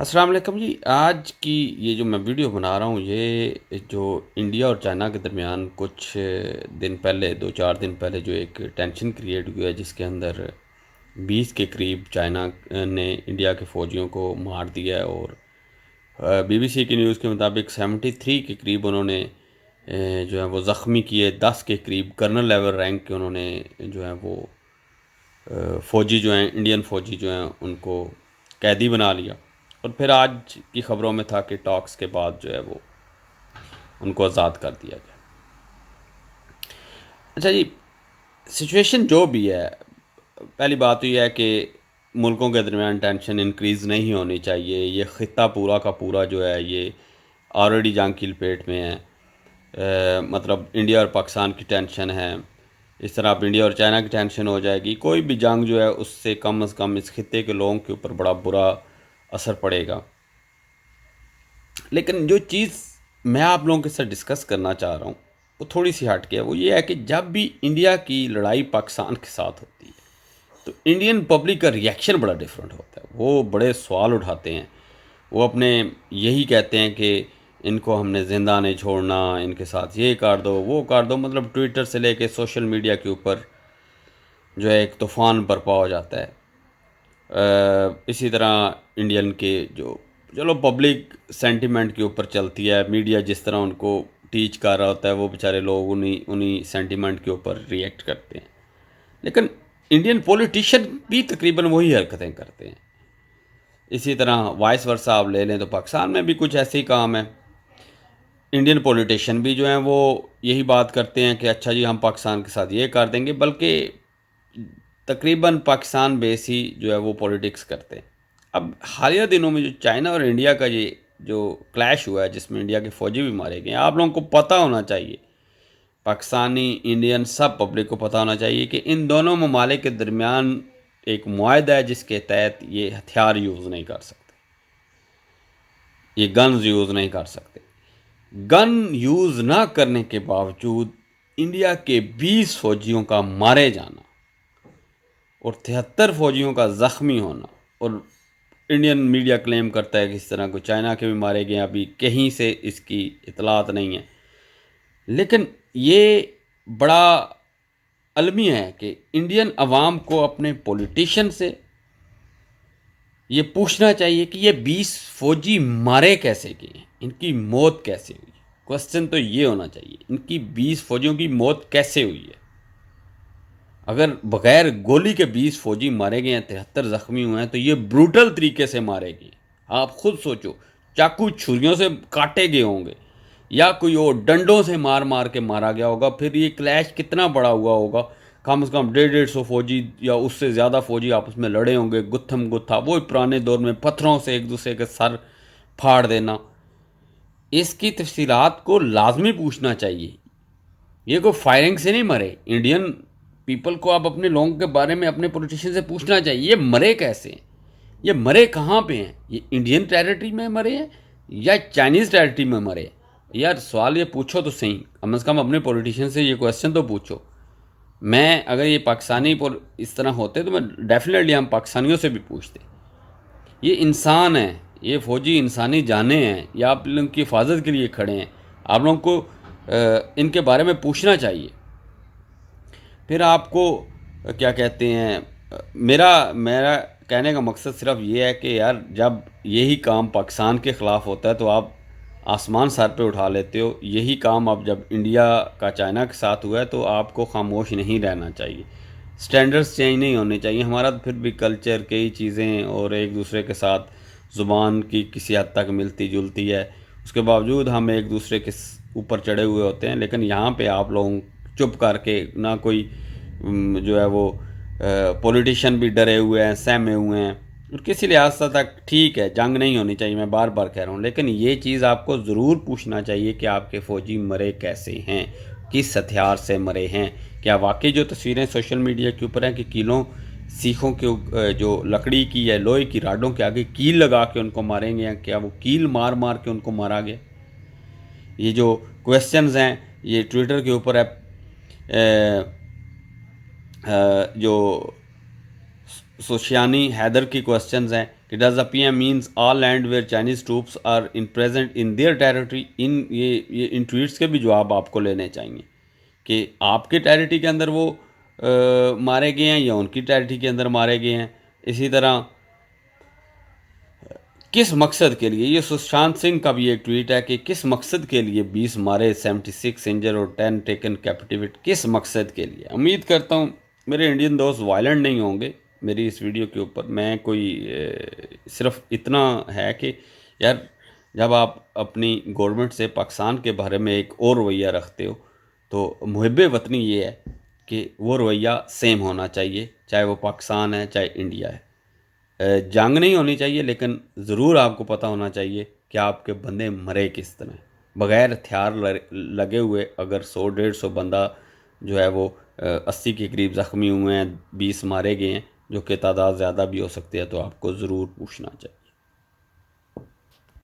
السلام علیکم جی، آج کی یہ جو میں ویڈیو بنا رہا ہوں یہ جو انڈیا اور چائنا کے درمیان کچھ دن پہلے 2-4 دن پہلے جو ایک ٹینشن کریٹ ہوئی ہے، جس کے اندر 20 کے قریب چائنا نے انڈیا کے فوجیوں کو مار دیا ہے، اور بی بی سی کی نیوز کے مطابق 73 کے قریب انہوں نے جو ہے وہ زخمی کیے، 10 کے قریب کرنل لیول رینک کے انہوں نے جو ہے وہ فوجی جو ہیں، انڈین فوجی جو ہیں ان کو قیدی بنا لیا۔ اور پھر آج کی خبروں میں تھا کہ ٹاکس کے بعد جو ہے وہ ان کو آزاد کر دیا گیا۔ اچھا جی، سچویشن جو بھی ہے، پہلی بات تو یہ ہے کہ ملکوں کے درمیان ٹینشن انکریز نہیں ہونی چاہیے۔ یہ خطہ پورا کا پورا جو ہے یہ آلریڈی جنگ کی لپیٹ میں ہے۔ مطلب انڈیا اور پاکستان کی ٹینشن ہے، اس طرح اب انڈیا اور چائنا کی ٹینشن ہو جائے گی۔ کوئی بھی جنگ جو ہے اس سے کم از کم اس خطے کے لوگوں کے اوپر بڑا برا اثر پڑے گا۔ لیکن جو چیز میں آپ لوگوں کے ساتھ ڈسکس کرنا چاہ رہا ہوں وہ تھوڑی سی ہٹ کے ہے، وہ یہ ہے کہ جب بھی انڈیا کی لڑائی پاکستان کے ساتھ ہوتی ہے تو انڈین پبلک کا ریئیکشن بڑا ڈیفرنٹ ہوتا ہے۔ وہ بڑے سوال اٹھاتے ہیں، وہ اپنے یہی کہتے ہیں کہ ان کو ہم نے زندہ نہیں چھوڑنا، ان کے ساتھ یہ کر دو وہ کر دو، مطلب ٹویٹر سے لے کے سوشل میڈیا کے اوپر جو ہے ایک طوفان برپا ہو جاتا ہے۔ اسی طرح انڈین کے جو چلو پبلک سینٹیمنٹ کے اوپر چلتی ہے، میڈیا جس طرح ان کو ٹیچ کر رہا ہوتا ہے وہ بیچارے لوگ انہی سینٹیمنٹ کے اوپر ریئیکٹ کرتے ہیں۔ لیکن انڈین پولیٹیشین بھی تقریباً وہی حرکتیں کرتے ہیں۔ اسی طرح وائس ورثہ آپ لے لیں تو پاکستان میں بھی کچھ ایسے ہی کام ہے۔ انڈین پولیٹیشین بھی جو ہیں وہ یہی بات کرتے ہیں کہ اچھا جی ہم پاکستان کے ساتھ یہ کر دیں گے، بلکہ تقریباً پاکستان بیس ہی جو ہے وہ پولیٹکس کرتے ہیں۔ اب حالیہ دنوں میں جو چائنا اور انڈیا کا یہ جو کلیش ہوا ہے جس میں انڈیا کے فوجی بھی مارے گئے ہیں، آپ لوگوں کو پتہ ہونا چاہیے، پاکستانی انڈین سب پبلک کو پتہ ہونا چاہیے کہ ان دونوں ممالک کے درمیان ایک معاہدہ ہے جس کے تحت یہ ہتھیار یوز نہیں کر سکتے، یہ گنز یوز نہیں کر سکتے۔ گن یوز نہ کرنے کے باوجود انڈیا کے 20 فوجیوں کا مارے جانا اور 73 فوجیوں کا زخمی ہونا، اور انڈین میڈیا کلیم کرتا ہے کہ اس طرح کو چائنا کے بھی مارے گئے، ابھی کہیں سے اس کی اطلاعات نہیں ہیں۔ لیکن یہ بڑا المیہ ہے کہ انڈین عوام کو اپنے پولیٹیشین سے یہ پوچھنا چاہیے کہ یہ 20 فوجی مارے کیسے گئے ہیں، ان کی موت کیسے ہوئی۔ کوسچن تو یہ ہونا چاہیے ان کی 20 فوجیوں کی موت کیسے ہوئی ہے۔ اگر بغیر گولی کے 20 فوجی مارے گئے ہیں، 73 زخمی ہوئے ہیں، تو یہ بروٹل طریقے سے مارے گئے ہیں۔ آپ خود سوچو، چاقو چھریوں سے کاٹے گئے ہوں گے یا کوئی اور ڈنڈوں سے مار مار کے مارا گیا ہوگا، پھر یہ کلیش کتنا بڑا ہوا ہوگا۔ کم از کم 150 فوجی یا اس سے زیادہ فوجی آپس میں لڑے ہوں گے، گتھم گتھا، وہ پرانے دور میں پتھروں سے ایک دوسرے کے سر پھاڑ دینا۔ اس کی تفصیلات کو لازمی پوچھنا چاہیے۔ یہ کوئی فائرنگ سے نہیں مرے۔ انڈین پیپل کو آپ اپنے لوگوں کے بارے میں اپنے پولیٹیشین سے پوچھنا چاہیے، یہ مرے کیسے ہیں، یہ مرے کہاں پہ ہیں، یہ انڈین ٹیریٹری میں مرے ہیں یا چائنیز ٹیریٹری میں مرے ہیں؟ یار سوال یہ پوچھو تو صحیح، کم از کم اپنے پولیٹیشین سے یہ کویسچن تو پوچھو۔ میں اگر یہ پاکستانی اس طرح ہوتے تو میں ڈیفینیٹلی ہم پاکستانیوں سے بھی پوچھتے۔ یہ انسان ہیں، یہ فوجی انسانی جانیں ہیں، یا آپ لوگوں کی حفاظت کے لیے کھڑے ہیں، آپ لوگوں کو ان کے بارے میں پوچھنا چاہیے۔ پھر آپ کو کیا کہتے ہیں، میرا کہنے کا مقصد صرف یہ ہے کہ یار جب یہی کام پاکستان کے خلاف ہوتا ہے تو آپ آسمان سر پہ اٹھا لیتے ہو، یہی کام اب جب انڈیا کا چائنا کے ساتھ ہوا ہے تو آپ کو خاموش نہیں رہنا چاہیے۔ سٹینڈرڈز چینج نہیں ہونے چاہیے۔ ہمارا تو پھر بھی کلچر، کئی چیزیں اور ایک دوسرے کے ساتھ زبان کی کسی حد تک ملتی جلتی ہے، اس کے باوجود ہم ایک دوسرے کے اوپر چڑھے ہوئے ہوتے ہیں۔ لیکن یہاں پہ آپ لوگ چپ کر کے، نہ کوئی جو ہے وہ پولیٹیشین بھی ڈرے ہوئے ہیں، سہمے ہوئے ہیں، اور کسی لحاظ سے تک ٹھیک ہے، جنگ نہیں ہونی چاہیے، میں بار بار کہہ رہا ہوں، لیکن یہ چیز آپ کو ضرور پوچھنا چاہیے کہ آپ کے فوجی مرے کیسے ہیں، کس ہتھیار سے مرے ہیں۔ کیا واقعی جو تصویریں سوشل میڈیا کے اوپر ہیں کہ کیلوں سیخوں کے جو لکڑی کی یا لوہے کی راڈوں کے آگے کیل لگا کے ان کو ماریں گے، کیا وہ کیل مار مار کے ان کو مارا گیا؟ یہ جو کویسچنز ہیں یہ ٹویٹر کے اوپر ہے، جو سوشیانی حیدر کی کوسچنز ہیں کہ does the P M means all land where Chinese troops are in present in their territory. یہ ان ٹویٹس کے بھی جواب آپ کو لینے چاہیے کہ آپ کے ٹیریٹری کے اندر وہ مارے گئے ہیں یا ان کی ٹیریٹری کے اندر مارے گئے ہیں. اسی طرح کس مقصد کے لیے، یہ سشانت سنگھ کا بھی ایک ٹویٹ ہے کہ کس مقصد کے لیے 20 مارے، 76 انجر اور 10 ٹیکن کیپٹیویٹ، کس مقصد کے لیے. امید کرتا ہوں میرے انڈین دوست وائلنٹ نہیں ہوں گے میری اس ویڈیو کے اوپر. میں کوئی صرف اتنا ہے کہ یار جب آپ اپنی گورنمنٹ سے پاکستان کے بارے میں ایک اور رویہ رکھتے ہو تو محب وطنی یہ ہے کہ وہ رویہ سیم ہونا چاہیے، چاہے وہ پاکستان ہے چاہے انڈیا ہے. جنگ نہیں ہونی چاہیے لیکن ضرور آپ کو پتہ ہونا چاہیے کہ آپ کے بندے مرے کس طرح. بغیر ہتھیار لگے ہوئے اگر 100-150 بندہ جو ہے وہ 80 کے قریب زخمی ہوئے ہیں، 20 مارے گئے ہیں جو کہ تعداد زیادہ بھی ہو سکتی ہے، تو آپ کو ضرور پوچھنا چاہیے.